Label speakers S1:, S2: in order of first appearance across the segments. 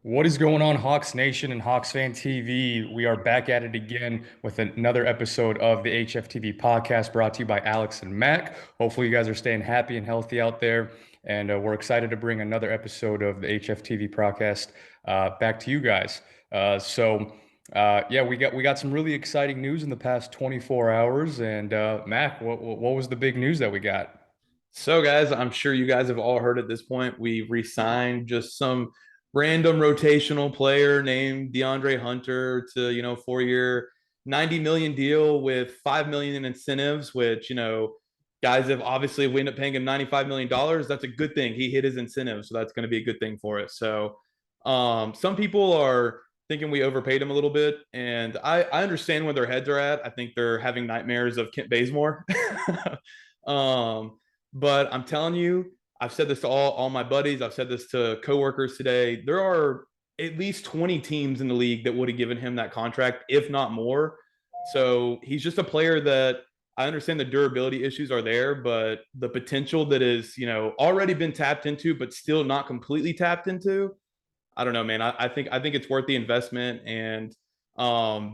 S1: What is going on, Hawks Nation and Hawks Fan TV? We are back at it again with another episode of the HFTV podcast brought to you by Alex and Mac. Hopefully, you guys are staying happy and healthy out there. And we're excited to bring another episode of the HFTV podcast back to you guys. Yeah, we got some really exciting news in the past 24 hours. And Mac, what was the big news that we got?
S2: So, guys, I'm sure you guys have all heard at this point. We re-signed just some random rotational player named Deandre Hunter to, 4-year, 90 million deal with 5 million in incentives, which, guys have obviously, if we end up paying him $95 million, that's a good thing. He hit his incentives, so that's going to be a good thing for us. So, some people are thinking we overpaid him a little bit, and I understand where their heads are at. I think they're having nightmares of Kent Bazemore. um, but I'm telling you, I've said this to all my buddies. I've said this to coworkers today. There are at least 20 teams in the league that would have given him that contract, if not more. So he's just a player that I understand the durability issues are there, but the potential that is, already been tapped into, but still not completely tapped into. I don't know, man. I think it's worth the investment, and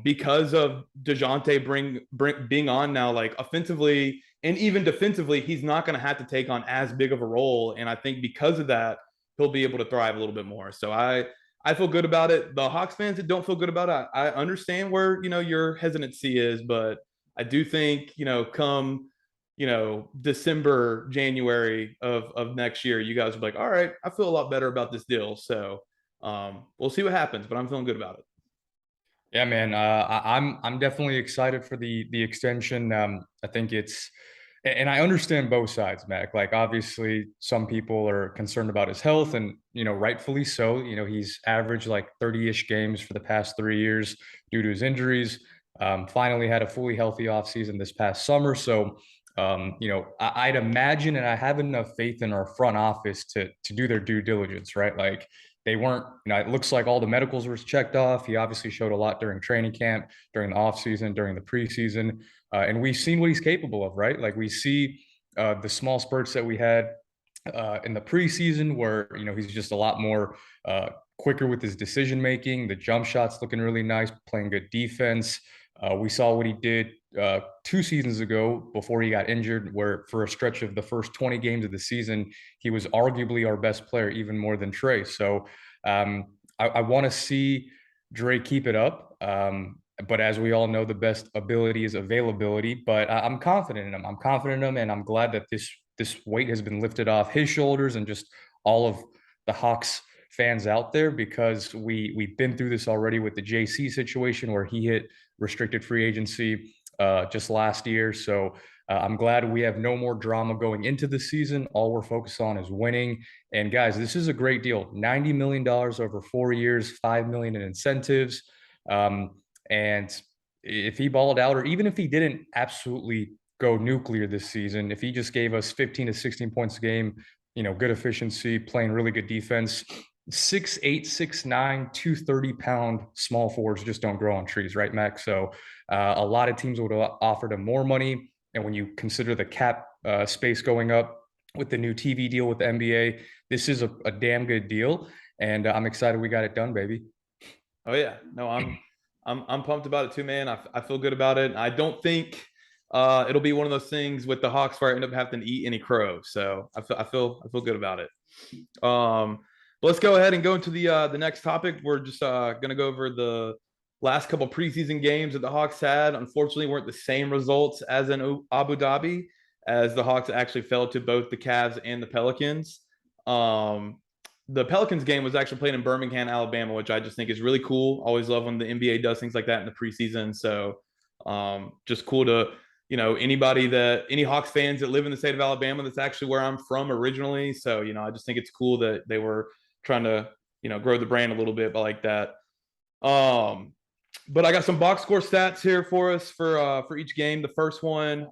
S2: because of Dejounte being on now, like offensively and even defensively, he's not going to have to take on as big of a role, and I think because of that, he'll be able to thrive a little bit more. So I feel good about it. The Hawks fans that don't feel good about it, I understand where your hesitancy is, but I do think come December, January of next year, you guys will be like, all right, I feel a lot better about this deal. So we'll see what happens, but I'm feeling good about it.
S1: Yeah, man. I'm definitely excited for the extension. I think and I understand both sides, Mac. Like, obviously, some people are concerned about his health, and rightfully so. He's averaged like 30-ish games for the past 3 years due to his injuries. Finally had a fully healthy offseason this past summer. So, I'd imagine, and I have enough faith in our front office to do their due diligence, right? Like, they weren't, it looks like all the medicals were checked off. He obviously showed a lot during training camp, during the offseason, during the preseason. And we've seen what he's capable of, right? Like, we see the small spurts that we had in the preseason where, he's just a lot more quicker with his decision making. The jump shots looking really nice, playing good defense. We saw what he did 2 seasons ago before he got injured, where for a stretch of the first 20 games of the season, he was arguably our best player, even more than Trey. So I want to see Dre keep it up. But as we all know, the best ability is availability. But I'm confident in him. I'm confident in him, and I'm glad that this weight has been lifted off his shoulders and just all of the Hawks fans out there, because we've been through this already with the JC situation where he hit restricted free agency just last year. So I'm glad we have no more drama going into the season. All we're focused on is winning. And guys, this is a great deal. $90 million over 4 years, 5 million in incentives. And if he balled out, or even if he didn't absolutely go nuclear this season, if he just gave us 15 to 16 points a game, good efficiency, playing really good defense, 6'8", 6'9", 230-pound small forwards just don't grow on trees, right, Max? So a lot of teams would have offered him more money. And when you consider the cap space going up with the new TV deal with the NBA, this is a damn good deal. And I'm excited we got it done, baby.
S2: Oh yeah, no, I'm pumped about it too, man. I feel good about it. I don't think it'll be one of those things with the Hawks where I end up having to eat any crow. So I feel good about it. But let's go ahead and go into the next topic. We're just gonna go over the last couple preseason games that the Hawks had. Unfortunately, weren't the same results as in Abu Dhabi, as the Hawks actually fell to both the Cavs and the Pelicans. Um, the Pelicans game was actually played in Birmingham, Alabama, which I just think is really cool. Always love when the NBA does things like that in the preseason. So just cool to, any Hawks fans that live in the state of Alabama, that's actually where I'm from originally. So, I just think it's cool that they were trying to, grow the brand a little bit like that. But I got some box score stats here for us for each game. The first one,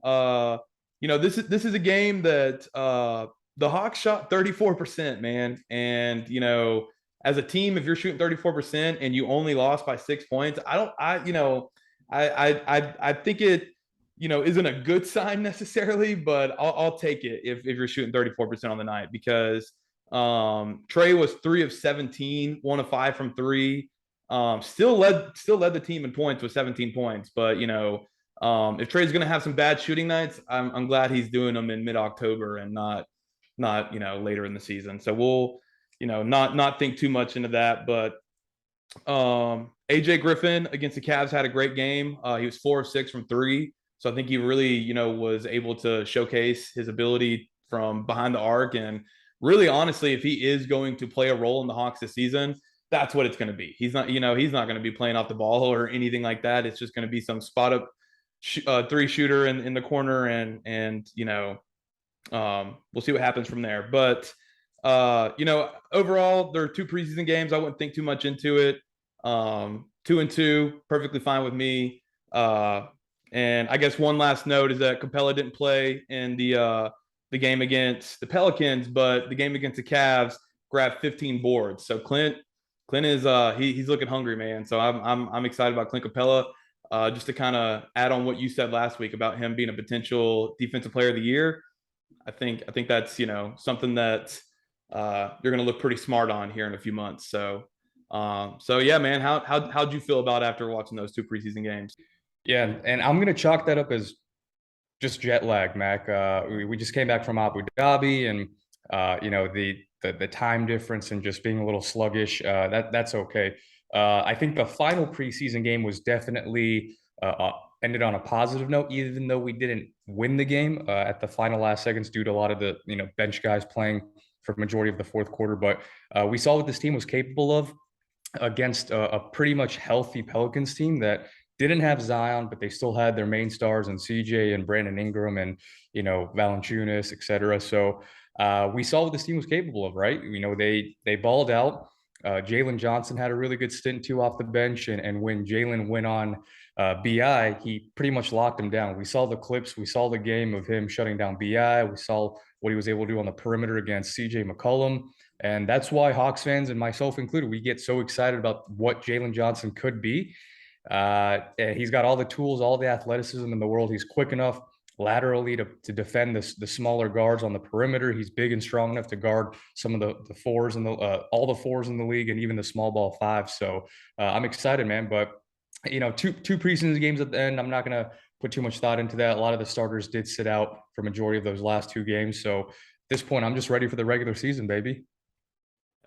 S2: this is a game that the Hawks shot 34%, man. And, as a team, if you're shooting 34% and you only lost by 6 points, I think it, isn't a good sign necessarily, but I'll take it if you're shooting 34% on the night, because Trey was 3 of 17, 1 of 5 from three. Still led the team in points with 17 points. But if Trey's going to have some bad shooting nights, I'm glad he's doing them in mid-October and not later in the season. So we'll not think too much into that. But AJ Griffin against the Cavs had a great game. He was 4 of 6 from three. So I think he really was able to showcase his ability from behind the arc. And really, honestly, if he is going to play a role in the Hawks this season, that's what it's going to be. He's not going to be playing off the ball or anything like that. It's just going to be some spot up three shooter in the corner, and we'll see what happens from there. But overall, there are two preseason games. I wouldn't think too much into it. 2-2, perfectly fine with me. And I guess one last note is that Capella didn't play in the game against the Pelicans, but the game against the Cavs grabbed 15 boards. So Clint is he's looking hungry, man. So I'm excited about Clint Capella. Just to kind of add on what you said last week about him being a potential defensive player of the year. I think that's something that you're going to look pretty smart on here in a few months. So yeah, man, how'd you feel about after watching those two preseason games?
S1: Yeah, and I'm gonna chalk that up as just jet lag, Mac. We just came back from Abu Dhabi, and the time difference and just being a little sluggish. That's okay. I think the final preseason game was definitely ended on a positive note, even though we didn't win the game at the final last seconds due to a lot of the bench guys playing for the majority of the fourth quarter. But we saw what this team was capable of against a pretty much healthy Pelicans team that didn't have Zion, but they still had their main stars and CJ and Brandon Ingram and Valanciunas, et cetera. So we saw what this team was capable of, right? They balled out. Jalen Johnson had a really good stint too off the bench, and when Jalen went on BI, he pretty much locked him down. We saw the clips, we saw the game of him shutting down BI. We saw what he was able to do on the perimeter against CJ McCollum. And that's why Hawks fans, and myself included, we get so excited about what Jalen Johnson could be. He's got all the tools, all the athleticism in the world. He's quick enough laterally to defend the smaller guards on the perimeter. He's big and strong enough to guard some of the fours and all the fours in the league, and even the small ball fives. So I'm excited, man. But two preseason games at the end. I'm not gonna put too much thought into that. A lot of the starters did sit out for majority of those last two games. So at this point, I'm just ready for the regular season, baby.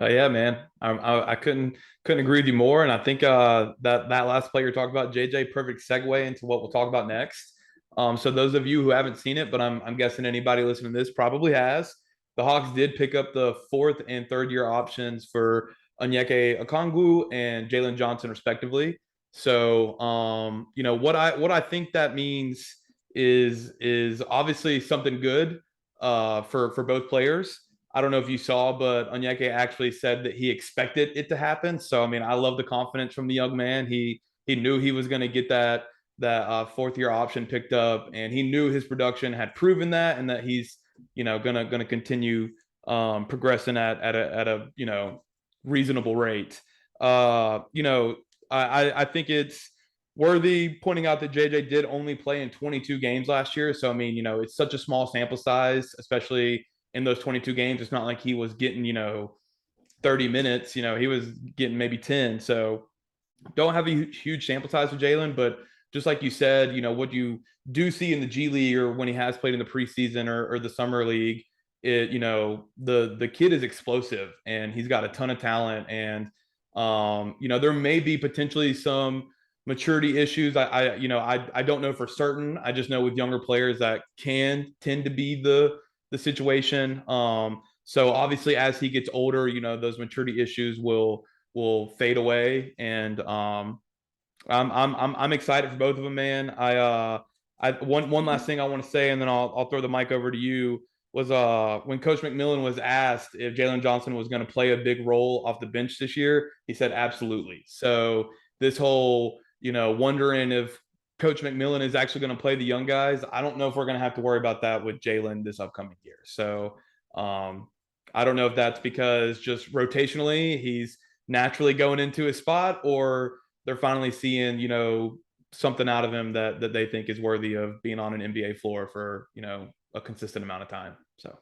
S2: Yeah, man. I couldn't agree with you more. And I think that last play you're talking about, JJ, perfect segue into what we'll talk about next. So those of you who haven't seen it, but I'm guessing anybody listening to this probably has, the Hawks did pick up the fourth and third year options for Onyeka Okongwu and Jalen Johnson, respectively. So what I think that means is obviously something good for both players. I don't know if you saw, but Onyeka actually said that he expected it to happen. So I mean, I love the confidence from the young man. He knew he was going to get that fourth year option picked up, and he knew his production had proven that, and that he's gonna continue progressing at a reasonable rate. I think it's worthy pointing out that JJ did only play in 22 games last year. So I mean, it's such a small sample size, especially in those 22 games. It's not like he was getting 30 minutes. He was getting maybe 10. So don't have a huge sample size with Jalen, but just like you said, what you do see in the G League or when he has played in the preseason or the summer league, the kid is explosive and he's got a ton of talent. And there may be potentially some maturity issues. I don't know for certain. I just know with younger players that can tend to be the situation. So obviously as he gets older, those maturity issues will fade away. And I'm excited for both of them, man. One last thing I want to say, and then I'll throw the mic over to you. Was when Coach McMillan was asked if Jalen Johnson was going to play a big role off the bench this year, he said absolutely. So this whole wondering if Coach McMillan is actually going to play the young guys, I don't know if we're going to have to worry about that with Jalen this upcoming year. So I don't know if that's because just rotationally he's naturally going into his spot, or they're finally seeing something out of him that they think is worthy of being on an NBA floor for a consistent amount of time. So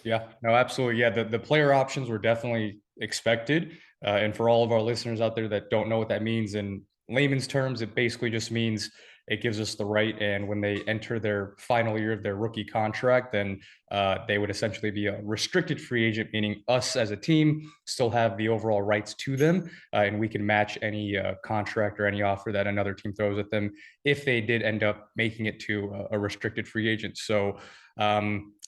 S1: Yeah, no, absolutely. Yeah, the player options were definitely expected. And for all of our listeners out there that don't know what that means in layman's terms, it basically just means it gives us the right. And when they enter their final year of their rookie contract, then they would essentially be a restricted free agent, meaning us as a team still have the overall rights to them. And we can match any contract or any offer that another team throws at them if they did end up making it to a restricted free agent. So,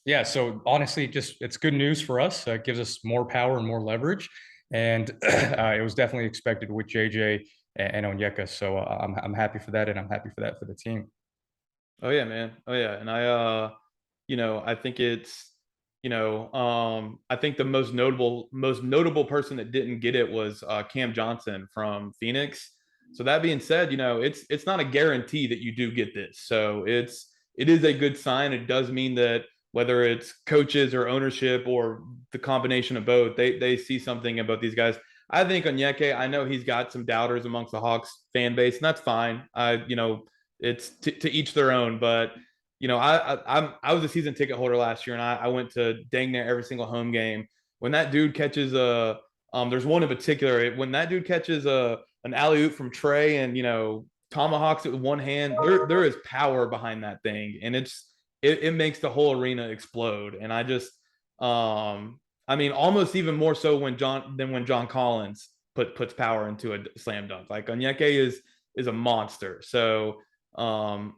S1: yeah, so honestly, just it's good news for us. It gives us more power and more leverage, and it was definitely expected with JJ and Onyeka. So I'm happy for that, and I'm happy for that for the team.
S2: Oh yeah, man. Oh yeah. And I think it's, I think the most notable person that didn't get it was Cam Johnson from Phoenix. So that being said, it's not a guarantee that you do get this. So it is a good sign. It does mean that whether it's coaches or ownership or the combination of both, they see something about these guys. I think Onyeka, I know he's got some doubters amongst the Hawks fan base, and that's fine. It's to each their own. But I was a season ticket holder last year, and I went to dang near every single home game. When that dude catches there's one in particular. When that dude catches an alley oop from Trey, and tomahawks it with one hand, there is power behind that thing, and it makes the whole arena explode. And I mean, almost even more so when John Collins puts power into a slam dunk. Like Onyeka is a monster. So um,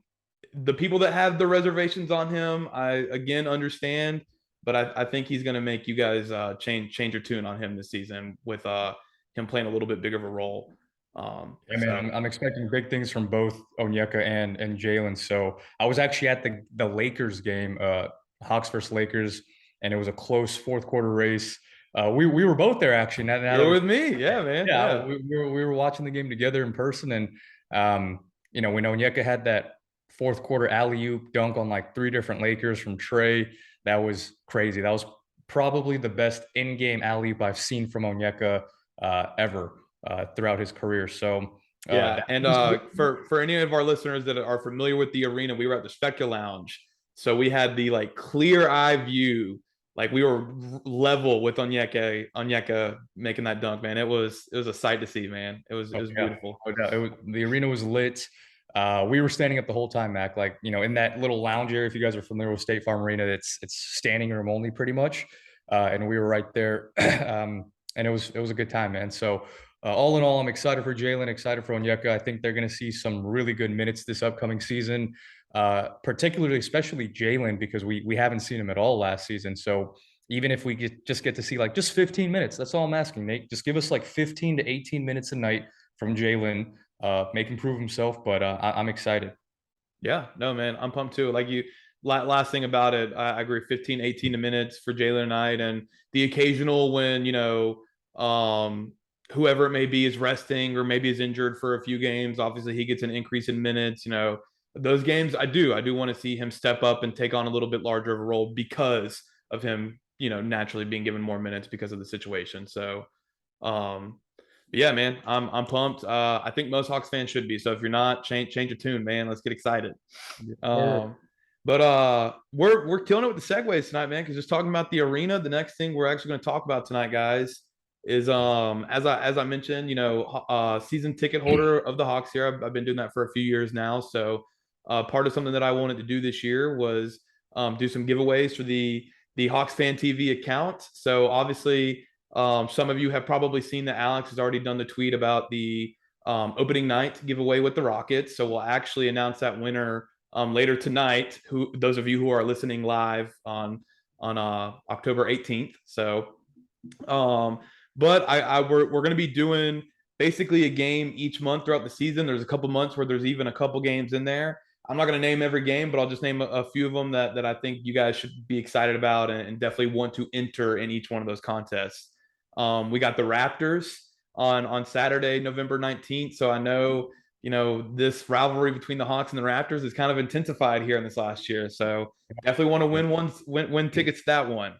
S2: the people that have the reservations on him, I again understand, but I think he's going to make you guys change your tune on him this season with him playing a little bit bigger of a role.
S1: Yeah, man,
S2: So
S1: I'm expecting big things from both Onyeka and Jalen. So I was actually at the Lakers game, Hawks versus Lakers, and it was a close fourth quarter race. We were both there actually. Now that
S2: you're
S1: we
S2: with me, yeah, man,
S1: yeah,
S2: yeah.
S1: we were watching the game together in person, and when Onyeka had that fourth quarter alley oop dunk on like three different Lakers from Trey, that was crazy. That was probably the best in game alley oop I've seen from Onyeka ever throughout his career. So
S2: Yeah,
S1: that
S2: and
S1: was
S2: for any of our listeners that are familiar with the arena, we were at the Spectre Lounge, so we had the like clear eye view, like we were level with Onyeka making that dunk. Man, it was a sight to see, man. It
S1: oh
S2: was
S1: yeah,
S2: beautiful.
S1: no doubt. The arena was lit. We were standing up the whole time, Mac. Like in that little lounge area. If you guys are familiar with State Farm Arena, it's standing room only, pretty much. And we were right there, and it was a good time, man. So all in all, I'm excited for Jalen, excited for Onyeka. I think they're going to see some really good minutes this upcoming season, particularly, especially Jalen, because we haven't seen him at all last season. So even if we just get to see like just 15 minutes, that's all I'm asking, Nate. Just give us like 15 to 18 minutes a night from Jalen, make him prove himself. But I'm excited.
S2: Yeah, no, man, I'm pumped too. Like last thing about it, I agree. 15, 18 minutes for Jalen Knight, and the occasional when whoever it may be is resting or maybe is injured for a few games. Obviously, he gets an increase in minutes. Those games, I do want to see him step up and take on a little bit larger of a role because of him, naturally being given more minutes because of the situation. So, um, but yeah, man, I'm pumped. I think most Hawks fans should be. So if you're not, change your tune, man. Let's get excited.
S1: Yes, sir.
S2: But we're killing it with the segues tonight, man. Because just talking about the arena, the next thing we're actually going to talk about tonight, guys, is as I mentioned, season ticket holder of the Hawks here. I've been doing that for a few years now. So part of something that I wanted to do this year was do some giveaways for the Hawks Fan TV account. So obviously, some of you have probably seen that Alex has already done the tweet about the opening night giveaway with the Rockets. So we'll actually announce that winner later tonight. Who those of you who are listening live on October 18th. So, but we're going to be doing basically a game each month throughout the season. There's a couple months where there's even a couple games in there. I'm not going to name every game, but I'll just name a few of them that I think you guys should be excited about and definitely want to enter in each one of those contests. We got the Raptors on Saturday, November 19th. So I know this rivalry between the Hawks and the Raptors is kind of intensified here in this last year. So definitely want to win tickets to that one.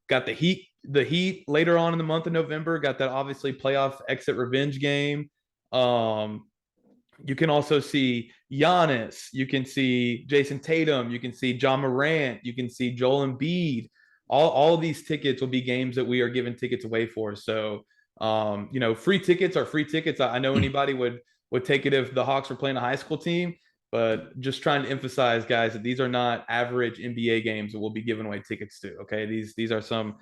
S2: Got the Heat later on in the month of November. Got that obviously playoff exit revenge game. You can also see Giannis. You can see Jason Tatum. You can see John Morant. You can see Joel Embiid. all of these tickets will be games that we are giving tickets away for. So, free tickets are free tickets. I know anybody would take it if the Hawks were playing a high school team, but just trying to emphasize, guys, that these are not average NBA games that we'll be giving away tickets to. Okay, these are some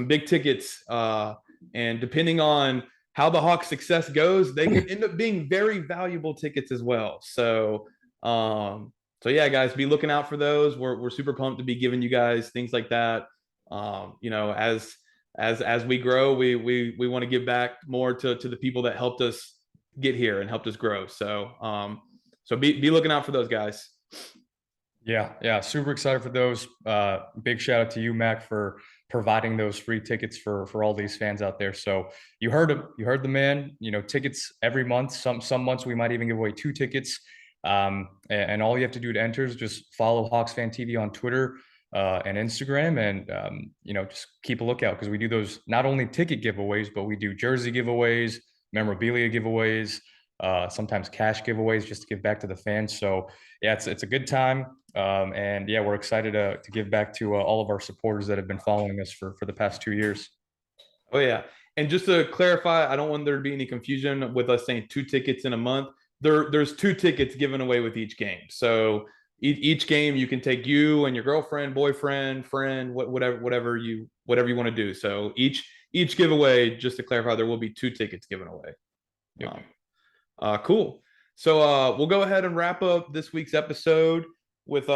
S2: big tickets, and depending on how the Hawks' success goes, they could end up being very valuable tickets as well. So yeah, guys, be looking out for those. We're super pumped to be giving you guys things like that. As we grow, we want to give back more to the people that helped us get here and helped us grow. So be looking out for those guys.
S1: Yeah, super excited for those. Big shout out to you, Mac, for providing those free tickets for all these fans out there. So you heard him, you heard the man. Tickets every month. Some months we might even give away 2 tickets. And all you have to do to enter is just follow HawksFanTV on Twitter and Instagram, and just keep a lookout, because we do those not only ticket giveaways, but we do jersey giveaways, memorabilia giveaways, sometimes cash giveaways, just to give back to the fans. So yeah, it's a good time. And yeah, we're excited to give back to all of our supporters that have been following us for the past 2 years.
S2: Oh yeah. And just to clarify, I don't want there to be any confusion with us saying 2 tickets in a month. There's 2 tickets given away with each game. So each game you can take you and your girlfriend, boyfriend, friend, whatever you want to do. So each giveaway, just to clarify, there will be 2 tickets given away.
S1: Yep.
S2: Cool. So we'll go ahead and wrap up this week's episode with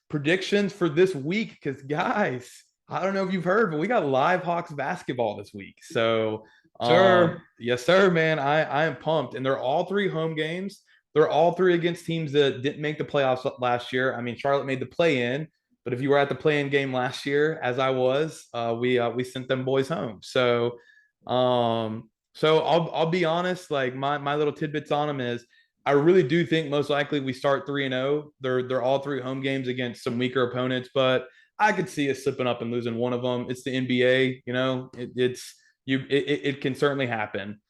S2: predictions for this week, because guys, I don't know if you've heard, but we got live Hawks basketball this week. So
S1: Sir.
S2: yes, sir, man. I am pumped. And they're all 3 home games. They're all 3 against teams that didn't make the playoffs last year. I mean, Charlotte made the play-in, but if you were at the play-in game last year, as I was, we sent them boys home. So I'll be honest, like my little tidbits on them is, I really do think most likely we start 3-0. They're all 3 home games against some weaker opponents, but I could see us slipping up and losing one of them. It's the NBA, it can certainly happen.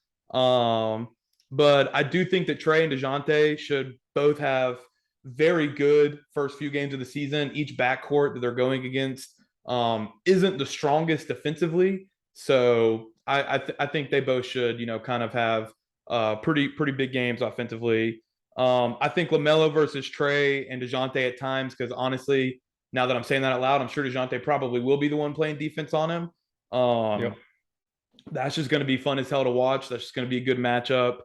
S2: But I do think that Trey and DeJounte should both have very good first few games of the season. Each backcourt that they're going against isn't the strongest defensively, so I think they both should, kind of have pretty big games offensively. I think LaMelo versus Trey and DeJounte at times, because honestly, now that I'm saying that out loud, I'm sure DeJounte probably will be the one playing defense on him.
S1: Yep.
S2: That's just going to be fun as hell to watch. That's just going to be a good matchup.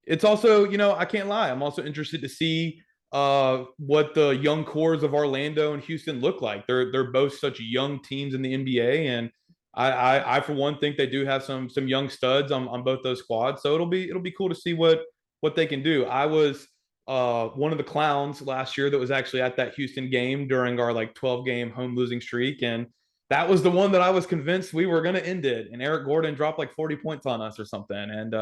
S2: It's also, I can't lie, I'm also interested to see what the young cores of Orlando and Houston look like. They're both such young teams in the NBA, and I for one think they do have some young studs on both those squads. So it'll be cool to see what they can do. I was one of the clowns last year that was actually at that Houston game during our 12-game home losing streak, and that was the one that I was convinced we were going to end it. And Eric Gordon dropped 40 points on us or something, and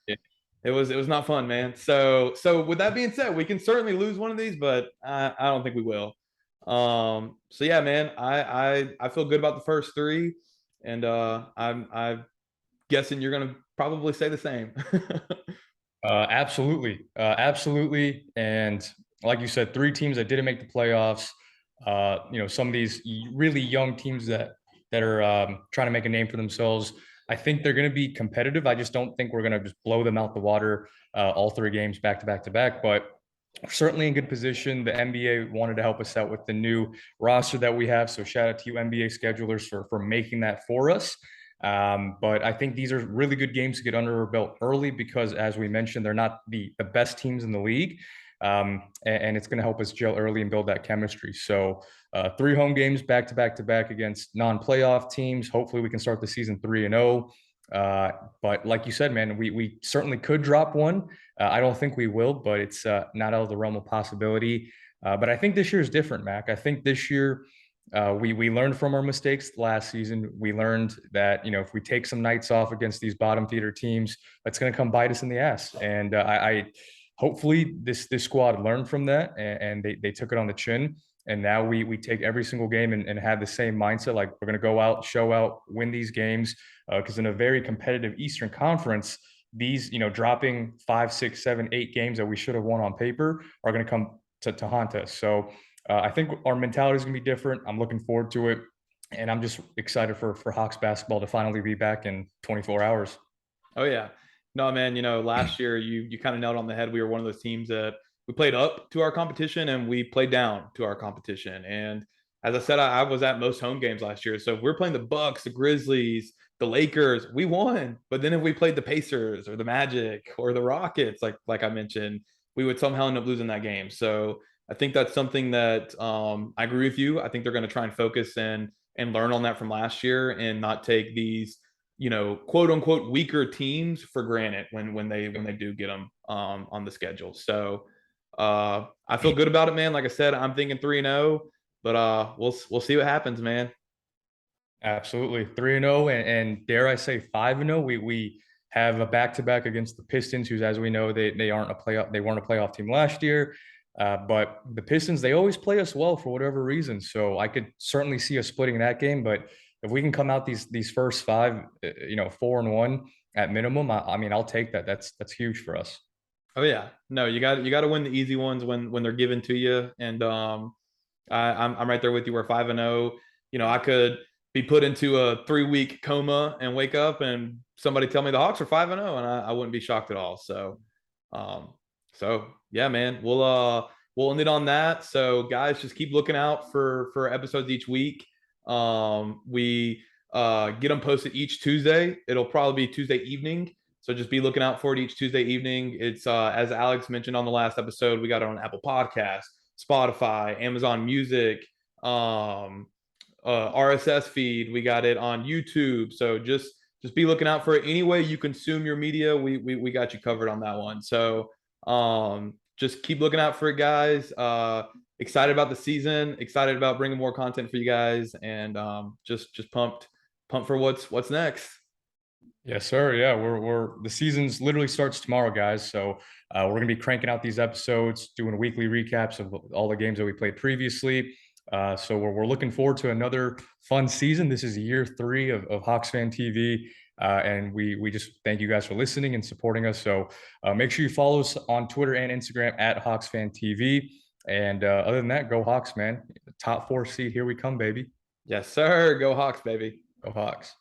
S1: Yeah.
S2: it was not fun, man. So with that being said, we can certainly lose one of these, but I don't think we will. So yeah, man, I feel good about the first 3, and I'm guessing you're gonna probably say the same.
S1: Absolutely. And like you said, 3 teams that didn't make the playoffs. Some of these really young teams that are trying to make a name for themselves. I think they're going to be competitive. I just don't think we're going to just blow them out the water all 3 games back to back to back. But certainly in good position. The NBA wanted to help us out with the new roster that we have. So shout out to you NBA schedulers for making that for us. But I think these are really good games to get under our belt early, because as we mentioned, they're not the best teams in the league. And it's going to help us gel early and build that chemistry. So 3 home games back to back to back against non-playoff teams. Hopefully we can start the season 3-0. But like you said, man, we certainly could drop one. I don't think we will, but it's not out of the realm of possibility. But I think this year is different, Mac. I think this year we learned from our mistakes last season. We learned that, if we take some nights off against these bottom feeder teams, that's going to come bite us in the ass. And I hopefully this squad learned from that, and they took it on the chin. And now we take every single game and have the same mindset. Like, we're going to go out, show out, win these games. Because in a very competitive Eastern Conference, these, dropping 5, 6, 7, 8 games that we should have won on paper are going to come to haunt us. So I think our mentality is going to be different. I'm looking forward to it, and I'm just excited for Hawks basketball to finally be back in 24 hours.
S2: Oh yeah. No, man, last year you kind of nailed on the head. We were one of those teams that we played up to our competition and we played down to our competition. And as I said, I was at most home games last year. So if we're playing the Bucks, the Grizzlies, the Lakers, we won. But then if we played the Pacers or the Magic or the Rockets, like I mentioned, we would somehow end up losing that game. So I think that's something that I agree with you. I think they're going to try and focus and learn on that from last year and not take these quote unquote weaker teams for granted when they do get them on the schedule. So I feel good about it, man. Like I said, I'm thinking 3-0, but we'll see what happens, man.
S1: Absolutely, 3-0, and dare I say 5-0. We have a back-to-back against the Pistons, who's, as we know, they aren't a playoff. They weren't a playoff team last year, but the Pistons, they always play us well for whatever reason. So I could certainly see us splitting that game. But if we can come out these first five, 4-1 at minimum, I mean, I'll take that. That's huge for us.
S2: Oh yeah, no, you got to win the easy ones when they're given to you, and I'm right there with you. We're 5-0. I could be put into a 3-week coma and wake up and somebody tell me the Hawks are 5-0, and I wouldn't be shocked at all. Um, so yeah, man, we'll end it on that. So guys, just keep looking out for episodes each week. We get them posted each Tuesday. It'll probably be Tuesday evening. So just be looking out for it each Tuesday evening. It's as Alex mentioned on the last episode, we got it on Apple Podcasts, Spotify, Amazon Music, RSS feed. We got it on YouTube. So just be looking out for it. Any way you consume your media, we got you covered on that one. So just keep looking out for it, guys. Excited about the season. Excited about bringing more content for you guys, and just pumped for what's next.
S1: Yes, sir. Yeah, we're the season's literally starts tomorrow, guys. So we're gonna be cranking out these episodes, doing weekly recaps of all the games that we played previously. So we're looking forward to another fun season. This is year 3 of Hawks Fan TV, and we just thank you guys for listening and supporting us. So make sure you follow us on Twitter and Instagram at HawksFanTV. And other than that, go Hawks, man! The top 4 seed, here we come, baby.
S2: Yes, sir. Go Hawks, baby.
S1: Go Hawks.